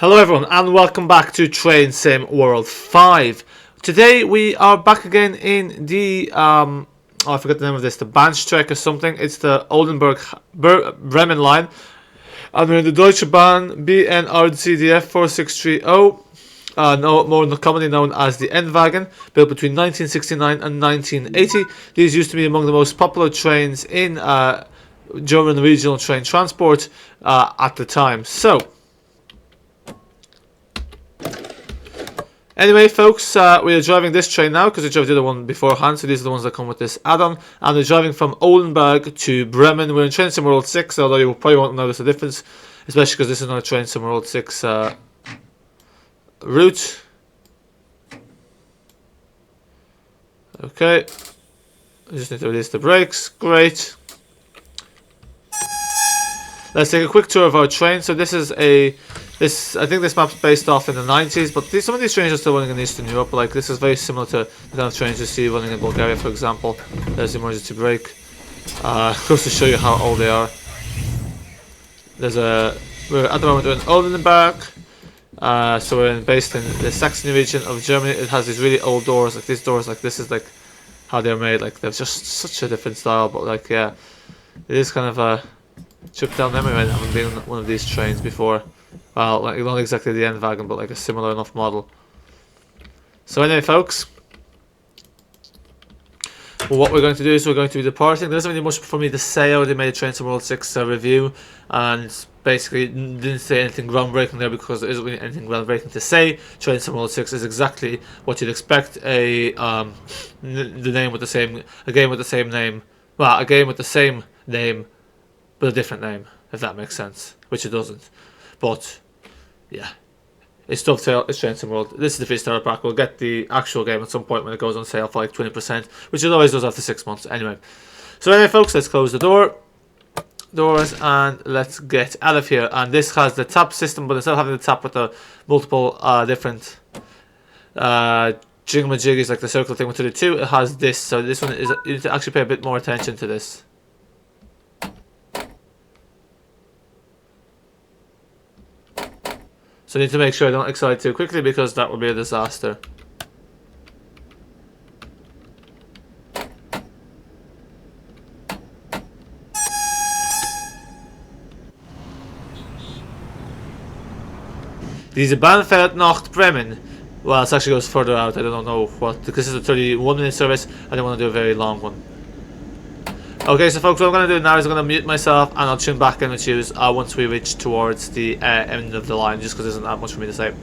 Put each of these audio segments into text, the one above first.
Hello everyone and welcome back to Train Sim World 5. Today we are back again in the, I forgot the name of this, the Bahnstrecke or something. It's the Oldenburg Bremen line. And we're in the Deutsche Bahn BNRCDF 4630, more commonly known as the N Wagen, built between 1969 and 1980. These used to be among the most popular trains in German regional train transport at the time. So, anyway, folks, we are driving this train now because we drove the other one beforehand, so these are the ones that come with this add-on. And we're driving from Oldenburg to Bremen. We're in Train Sim World 6, although you probably won't notice a difference, especially because this is not a Train Sim World 6 route. Okay, I just need to release the brakes. Great. Let's take a quick tour of our train. So this is I think this map's based off in the 90s, but some of these trains are still running in Eastern Europe. Like, this is very similar to the kind of trains you see running in Bulgaria, for example. There's the emergency brake. Goes to show you how old they are. We're at the moment we're in Oldenburg. So we're based in the Saxony region of Germany. It has these really old doors, like these doors, like this is like how they're made. Like, they're just such a different style, but like, yeah, it is kind of a trip down memory lane having been on one of these trains before. Well, like, not exactly the N Wagen, but like a similar enough model. So anyway, folks, what we're going to do is we're going to be departing. There isn't really much for me to say. I already made a Train Sim World 6 review, and basically didn't say anything groundbreaking there because there isn't really anything groundbreaking to say. Train Sim World 6 is exactly what you'd expect a game with the same name. Well, a game with the same name, but a different name, if that makes sense, which it doesn't. But yeah, it's Dovetail, it's Train Sim World. This is the free starter pack. We'll get the actual game at some point when it goes on sale for like 20%, which it always does after 6 months. Anyway, so anyway, folks, let's close the doors and let's get out of here. And this has the tap system, but instead of having the tap with the multiple different jiggy-majiggies like the circle thing with the two, it has this. So this one is, you need to actually pay a bit more attention to this. So I need to make sure I don't accelerate too quickly because that would be a disaster. Diese Bahn fährt nach Bremen. Well, it actually goes further out. I don't know what, because it's a 31-minute service. I don't want to do a very long one. Okay, so folks, what I'm going to do now is I'm going to mute myself and I'll tune back in with you once we reach towards the end of the line, just because there isn't that much for me to say.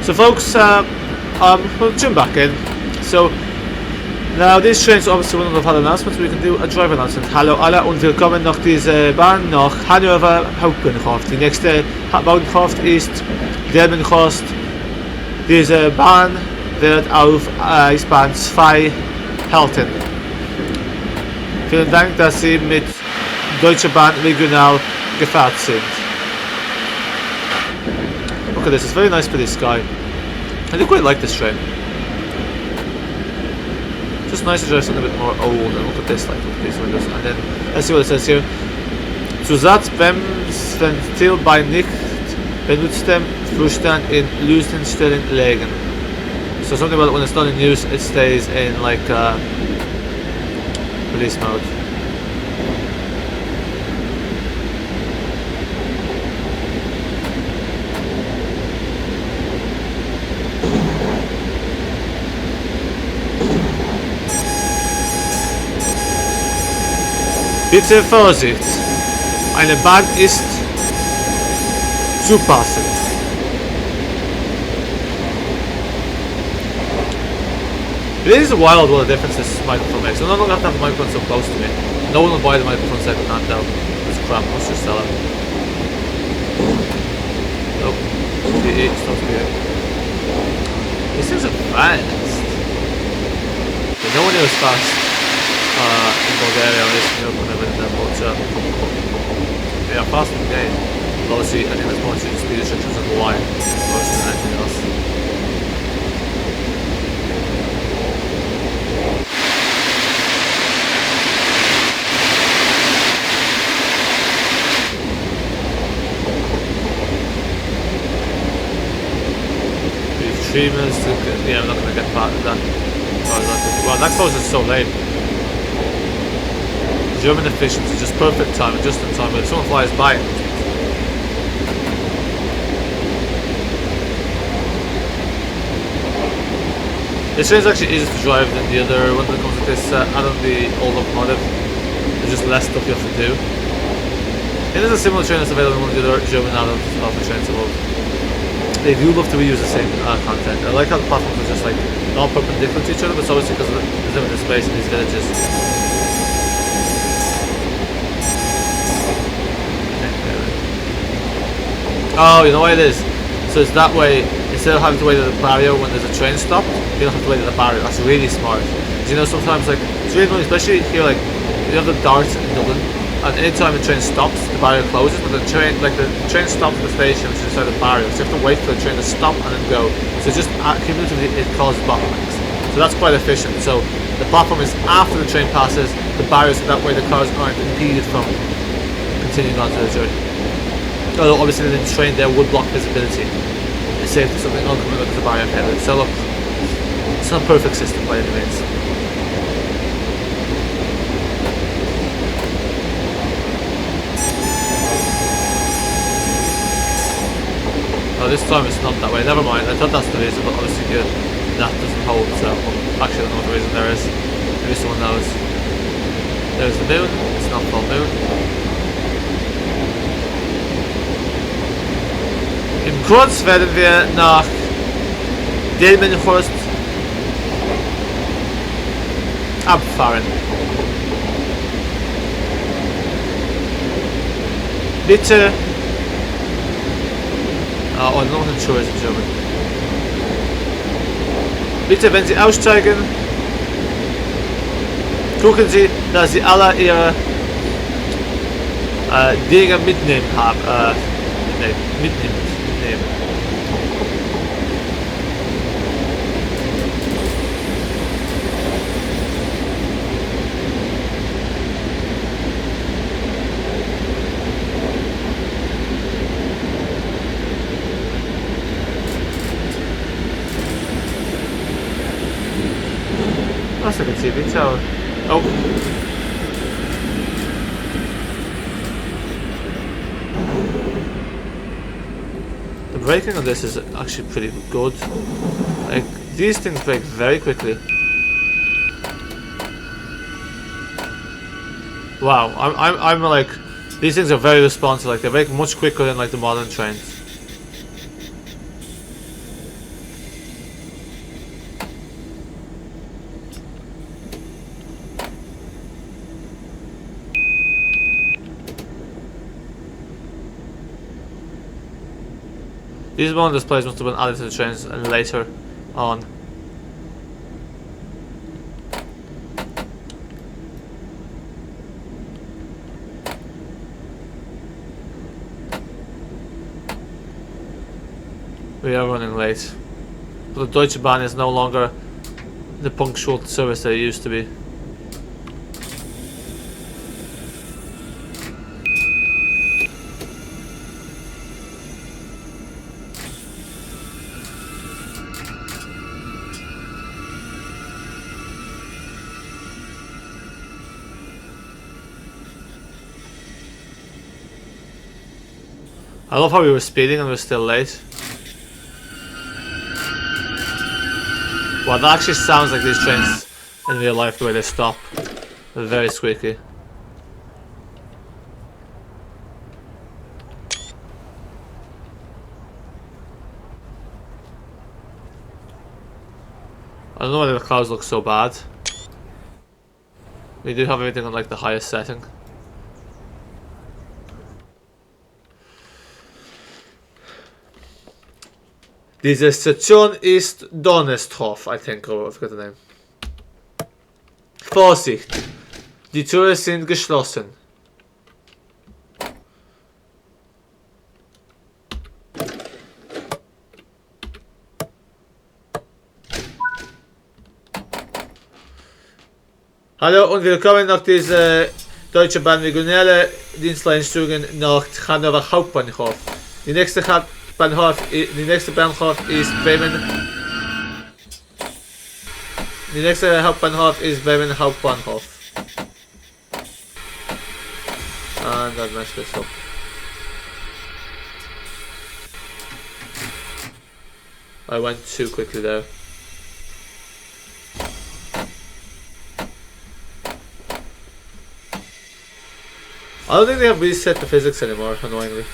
So folks, we'll jump back in. So now these trains obviously wouldn't have had announcements, we can do a driver announcement. Hallo alle und willkommen nach dieser Bahn nach Hannover Hauptbahnhof. Die nächste Bahnhof ist Delmenhorst. Diese Bahn wird auf Eisbahn 2 halten. Vielen Dank, dass Sie mit Deutsche Bahn regional gefahren sind. Okay, this is very nice for this guy. I do quite like this train. Just nice to drive something a bit more old, and look at this, like with these windows. And then let's see what it says here. Zusatzbremsventil bei nicht benutztem Zustand in Lustenstellen legen. So something about when it's not in use, it stays in like release mode. Bitte Vorsicht! Eine Bahn ist zu passen. It is wild what a difference this microphone makes. I don't have to have a microphone so close to me. No one will buy the microphone second hand though. It's crap, let's just sell it. Nope. The 8 stops here. These things are fast. But no one is fast. In Bulgaria or Eastern Europe when I've been there, but yeah, fast in the game. But obviously, I think there's more to the speed restrictions on the line versus than anything else. These 3 minutes to get, yeah, I'm not going to get back to that. Well, that closes so late. German efficiency, just perfect time, just in time. But if someone flies by, this train's actually easier to drive than the other one that comes with this add-on, the old locomotive. There's just less stuff you have to do. It is a similar train that's available in one of the other German add-ons of the trains above. They do love to reuse the same content. I like how the platforms are just like not perpendicular to each other, but it's obviously because of the limited space in these villages. Oh, you know why it is? So it's that way, instead of having to wait at the barrier when there's a train stop, you don't have to wait at the barrier. That's really smart. Because you know, sometimes like, it's really annoying, especially here, like, you have the darts in Dublin, and anytime the train stops, the barrier closes, but the train stops at the station, which is inside the barrier, so you have to wait for the train to stop and then go. So just cumulatively, it causes bottlenecks. So that's quite efficient. So the platform is after the train passes, the barriers, so that way the cars aren't impeded from continuing on to the journey. Although obviously the train there would block visibility. It's safe for something on coming up to the barrier payload. So look, it's not a perfect system by any means. Oh, this time it's not that way. Never mind. I thought that's the reason, but obviously here that doesn't hold. So actually, I don't know what the reason there is. Maybe someone knows. There's the moon. It's not full moon. In kurz werden wir nach Delmenhorst abfahren. Bitte. Oh, I'm not sure it's in German. Bitte, wenn Sie aussteigen, gucken Sie, dass Sie alle Ihre Dinge mitnehmen haben. Mitnehmen. That's like a TV tower. Oh. The braking on this is actually pretty good. Like, these things brake very quickly. Wow, I'm like, these things are very responsive. Like, they brake much quicker than like the modern trains. These bone displays must have been added to the trains and later on. We are running late. But the Deutsche Bahn is no longer the punctual service that it used to be. I love how we were speeding and we're still late. Wow, that actually sounds like these trains in real life, the way they stop. They're very squeaky. I don't know why the clouds look so bad. We do have everything on like the highest setting. Diese Station ist Donnersthof, I think, or I forgot the name. Vorsicht! Die Türen sind geschlossen. Hallo und willkommen nach dieser Deutsche Bahn regionale Dienstleistungen nach Hannover Hauptbahnhof. Die nächste Bahnhof ist Bremen. Die nächste Hauptbahnhof ist Bremen Hauptbahnhof. And that messed this up. I went too quickly there. I don't think they have reset the physics anymore, annoyingly.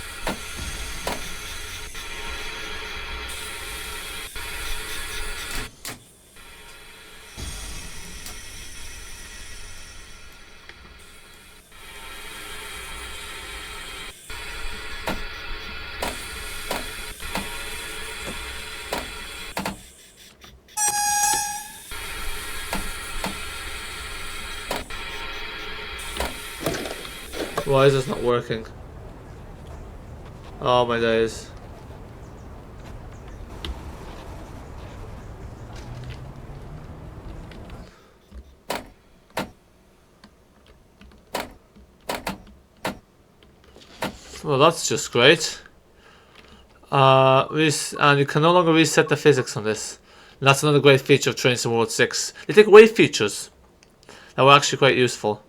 Why is this not working? Oh my days. Well, that's just great. And you can no longer reset the physics on this. And that's another great feature of Train Sim World 6. They take away features that were actually quite useful.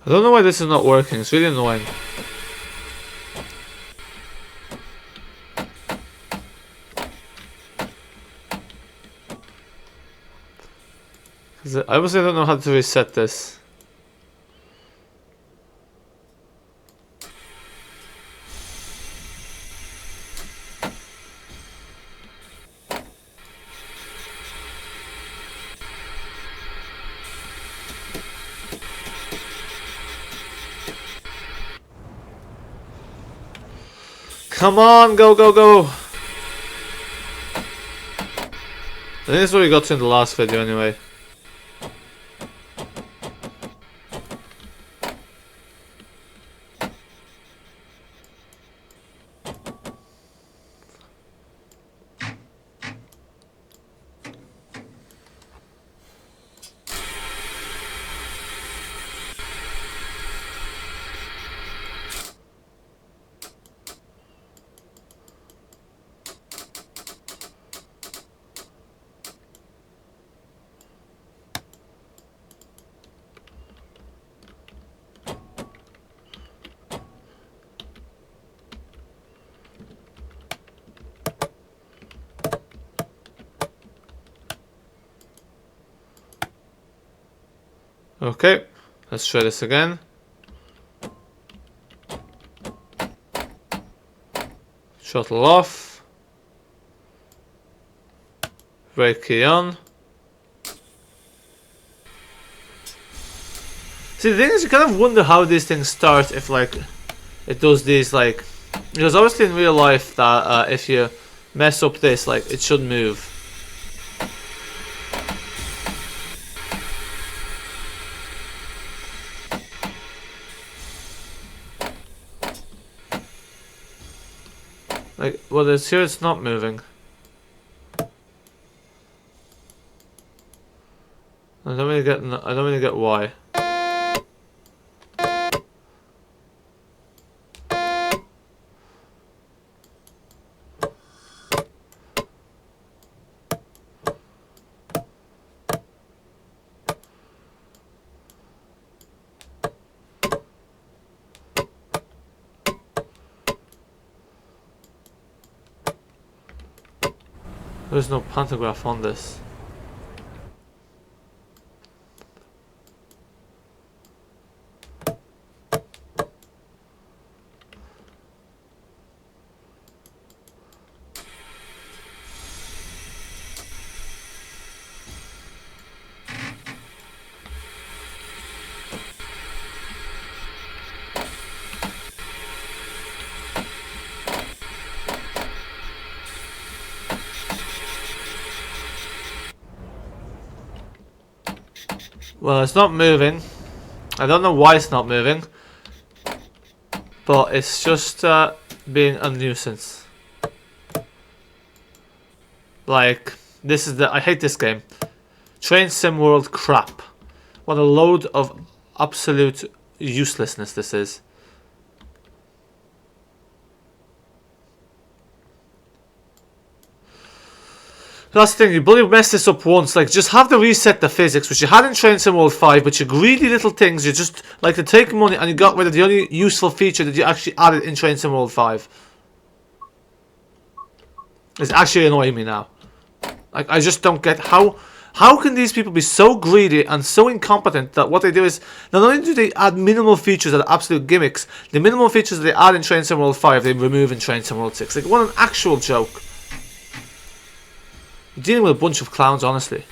I don't know why this is not working, it's really annoying. I obviously don't know how to reset this. Come on, go, go, go! I think this is what we got to in the last video anyway. Okay, let's try this again. Shuttle off. Brake key on. See, the thing is, you kind of wonder how these things start if, like, it does these, like... Because obviously in real life that if you mess up this, like, it should move. Like, well, it's here, it's not moving. I don't really get why. There's no pantograph on this. Well, it's not moving. I don't know why it's not moving. But it's just being a nuisance. Like, this is I hate this game. Train Sim World crap. What a load of absolute uselessness this is. That's the thing, you bloody mess this up once, like, just have to reset the physics, which you had in Train Sim World 5, but you greedy little things, you just like to take money and you got rid of the only useful feature that you actually added in Train Sim World 5. It's actually annoying me now. Like, I just don't get how can these people be so greedy and so incompetent that what they do is, not only do they add minimal features that are absolute gimmicks, the minimal features that they add in Train Sim World 5, they remove in Train Sim World 6. Like, what an actual joke. You're dealing with a bunch of clowns, honestly.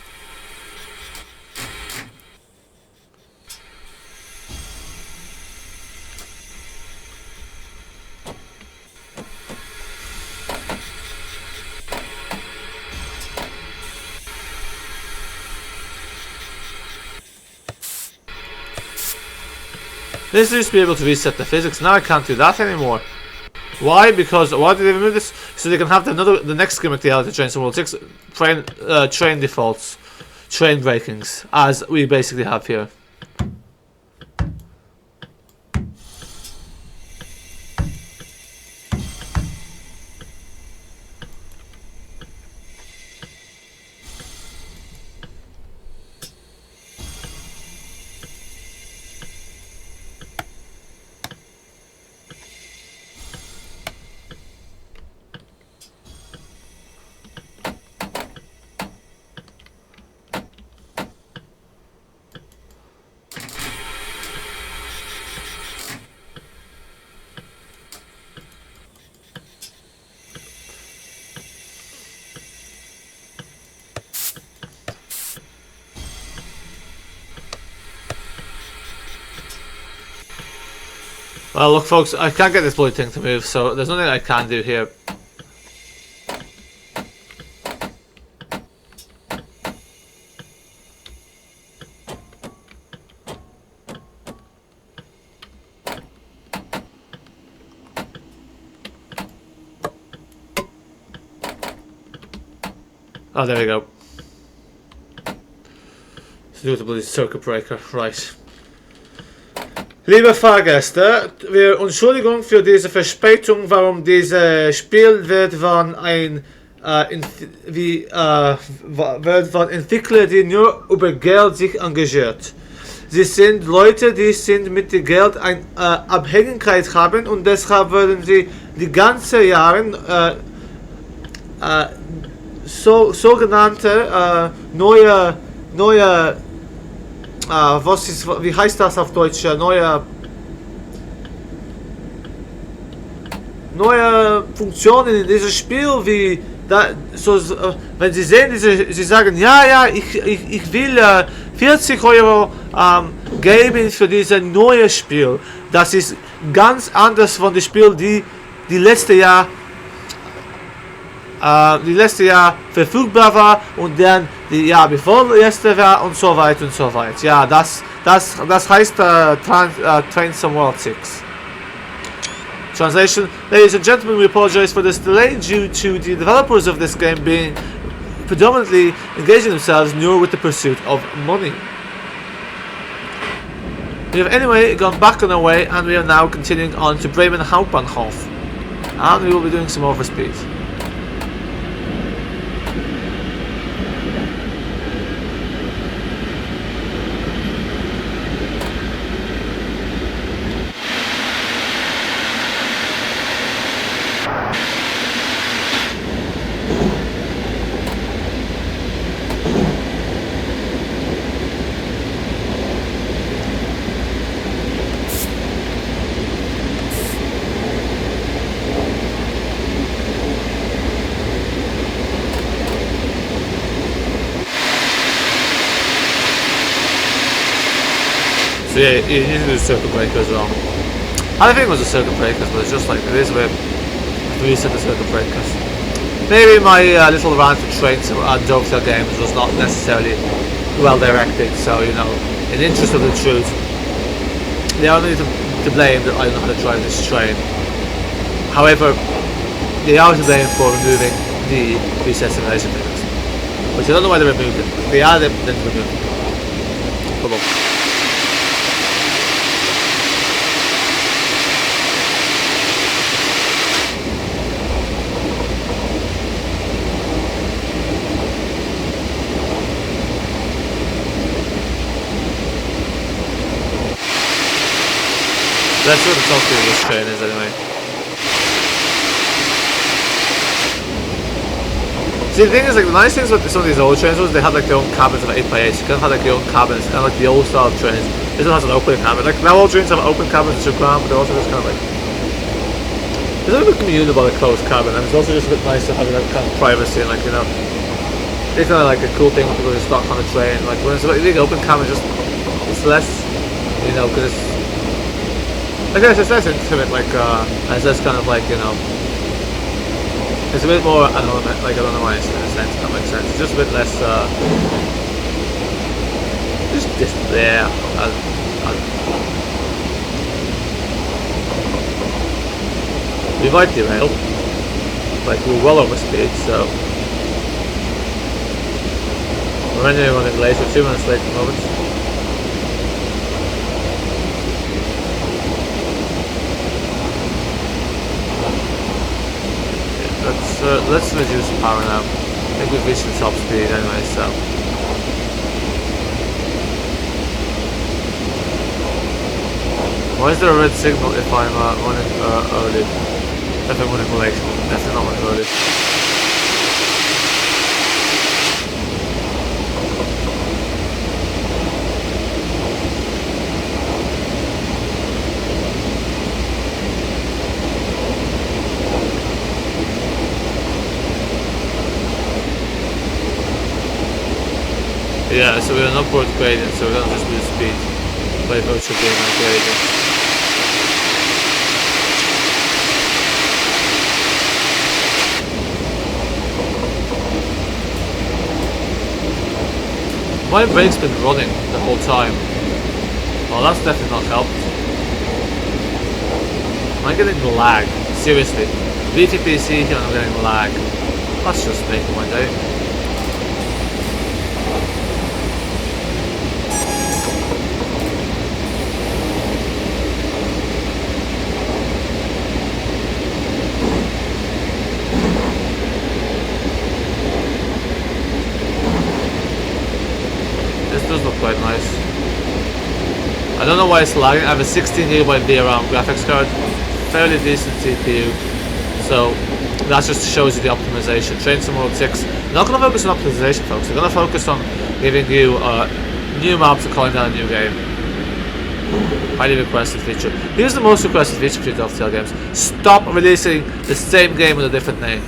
This used to be able to reset the physics. Now I can't do that anymore. Why? Because why did they remove this? So they can have the next gimmick they added to Train Sim World 6, train defaults, train breakings, as we basically have here. Well, look, folks, I can't get this bloody thing to move, so there's nothing I can do here. Oh, there we go. Let's do the bloody circuit breaker, right. Liebe Fahrgäste, wir Entschuldigung für diese Verspätung, warum dieses Spiel wird von wird von Entwicklern, die nur über Geld sich engagiert. Sie sind Leute, die sind mit dem Geld eine Abhängigkeit haben und deshalb werden sie die ganze Jahre sogenannte neue Wie heißt das auf Deutsch? Neue Funktionen in diesem Spiel, wie da, wenn Sie sehen, Sie sagen, ja, ich will 40 Euro geben für dieses neue Spiel. Das ist ganz anders von dem Spiel, die letzte Jahr verfügbar war und dann die Jahr bevor letzte war und so weiter und so weiter. Ja, das heißt Train Some World 6. Translation: Ladies and gentlemen, we apologize for this delay due to the developers of this game being predominantly engaging themselves more with the pursuit of money. We have anyway gone back on our way and we are now continuing on to Bremen Hauptbahnhof. And we will be doing some overspeed. So yeah, you need to do circuit breaker as well. I don't think it was a circuit breakers, but it's just like it is a bit reset the circuit breakers. Maybe my little rant of trains and dovetail games was not necessarily well directed, so you know, in the interest of the truth, they are only to blame that I don't know how to drive this train. However, they are to blame for removing the reset simulation things, which I don't know why they removed it. They are then removed it. Come on. That's what the top of this train is anyway. See, the thing is, like, the nice things with some of these old trains was they had like their own cabins of 8x8. You kind of had like your own cabins, kind of like the old style trains. This one has an open cabin. Like, now all trains have open cabins to ground, but they're also just kind of like, it's a little bit communal about a closed cabin, and it's also just a bit nice to have that kind of privacy, and like, you know, it's kind of like a cool thing when people just start on a train. Like, when it's a big open cabin, it's less, you know, because it's, I guess it's less intimate, like, it's less kind of like, you know, it's a bit more anonymous, like, I don't know why I say that sense, that makes sense. It's just a bit less, just there. We might derail, like, we're well over speed, so we're only running late, we're 2 minutes late at the moment. Let's reduce power now. I think we've reached the top speed anyway, so. Why is there a red signal if I'm running early? If I'm running late. Definitely not running early. Yeah, so we're an upward gradient, so we're gonna just lose speed by virtue of being on gradient. My brake's been running the whole time. Well, that's definitely not helped. I'm getting lag. Seriously. VTPC here and I'm getting lag. That's just making my day. Does look quite nice. I don't know why it's lagging. I have a 16GB VRAM graphics card, fairly decent CPU, so that just shows you the optimization. Train Sim World 6. I'm not going to focus on optimization, folks. I'm going to focus on giving you New maps are calling down a new game. Highly requested feature. Here's the most requested feature for Dovetail games. Stop releasing the same game with a different name.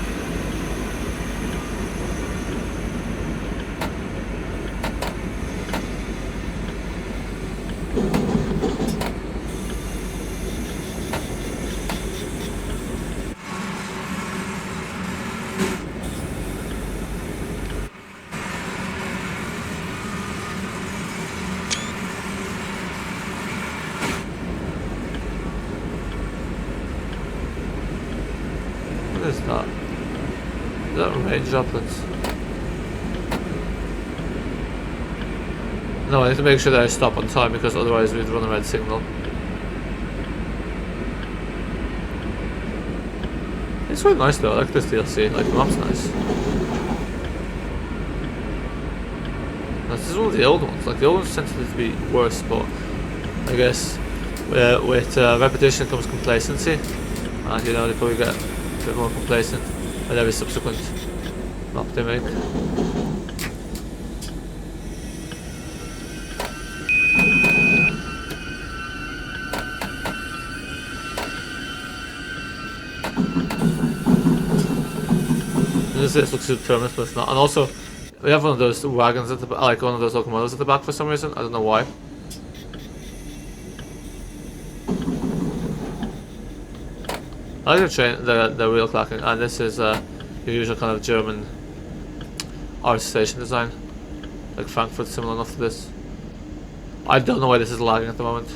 What is that? Is that rain droplets? No, I need to make sure that I stop on time because otherwise we'd run a red signal. It's quite nice though, I like this DLC, like the map's nice. This is one of the old ones, like the old ones tend to be worse, but I guess with repetition comes complacency, and you know, they probably get a bit more complacent with every subsequent map they make. This looks super permanent, but it's not. And also, we have one of those wagons at the back, like one of those locomotives at the back for some reason. I don't know why. I like the train, the wheel clacking, and this is your usual kind of German art station design. Like Frankfurt, similar enough to this. I don't know why this is lagging at the moment.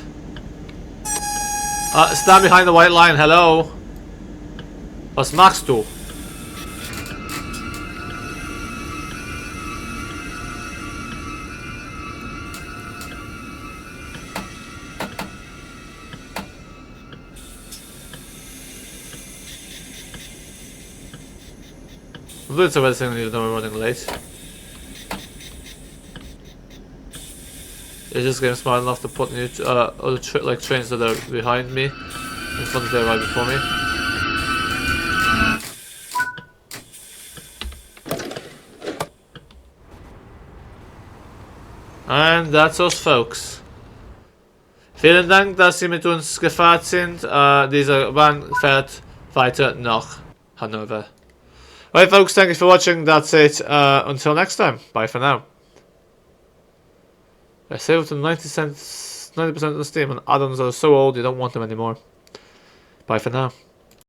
Stand behind the white line, hello! Was machst du? It's a red signal even though we're running late. Is this game smart enough to put new other like trains that are behind me in front of them right before me? And that's us, folks. Vielen Dank, dass Sie mit uns gefahren sind. Diese Bahn fährt weiter nach Hannover. Right, folks, thank you for watching. That's it. Until next time. Bye for now. I saved up to 90% of the Steam, and add-ons are so old you don't want them anymore. Bye for now.